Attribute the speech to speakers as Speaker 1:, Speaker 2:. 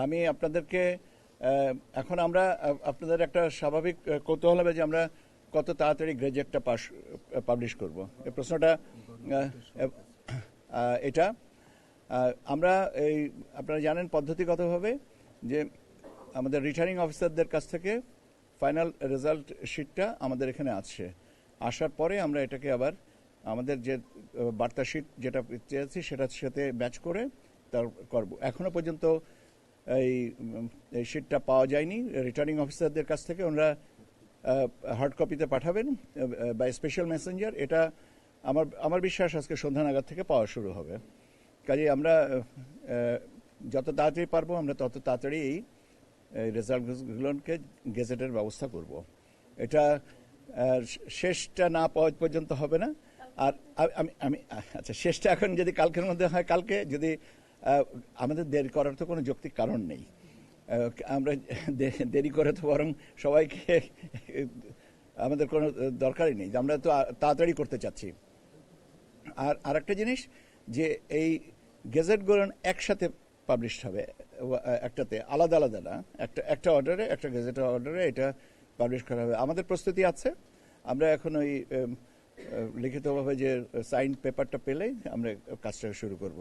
Speaker 1: আমি আপনাদেরকে এখন আমরা আপনাদের একটা স্বাভাবিক কৌতূহল হবে যে আমরা কত তাড়াতাড়ি গ্রেজুয়েটটা পাবলিশ করব এই প্রশ্নটা এটা আমরা এই আপনারা জানেন পদ্ধতিগতভাবে যে আমাদের রিটার্নিং অফিসারদের কাছ থেকে ফাইনাল রেজাল্ট শিটটা আমাদের এখানে আসছে আসার পরে আমরা এটাকে আবার আমাদের যে বার্তা শিট যেটা চেয়েছি সেটার সাথে ম্যাচ করে তার করব এখনো পর্যন্ত এই শিটটা পাওয়া যায়নি রিটার্নিং অফিসারদের কাছ থেকে ওনারা হার্ড কপিতে পাঠাবেন বাই স্পেশাল মেসেঞ্জার এটা আমার বিশ্বাস আজকে সন্ধ্যা নাগাদ থেকে পাওয়া শুরু হবে কাজে আমরা যত তাড়াতাড়ি পারবো আমরা তত তাড়াতাড়ি এই রেজাল্টগুলোকে গেজেটের ব্যবস্থা করব এটা শেষটা না পাওয়া পর্যন্ত হবে না আর আমি আচ্ছা শেষটা এখন যদি কালকের মধ্যে হয় কালকে যদি আমাদের দেরি করার তো কোনো যৌক্তিক কারণ নেই আমরা দেরি করে তো বরং সবাইকে আমাদের কোনো দরকারই নেই আমরা তো তাড়াতাড়ি করতে চাচ্ছি আর আরেকটা জিনিস যে এই গেজেটগুলো একসাথে পাবলিশ হবে একটাতে আলাদা আলাদা না একটা অর্ডারে একটা গেজেট অর্ডারে এটা পাবলিশ করা হবে আমাদের প্রস্তুতি আছে আমরা এখন ওই লিখিতভাবে যে সাইন পেপারটা পেলেই আমরা কাজটা শুরু করব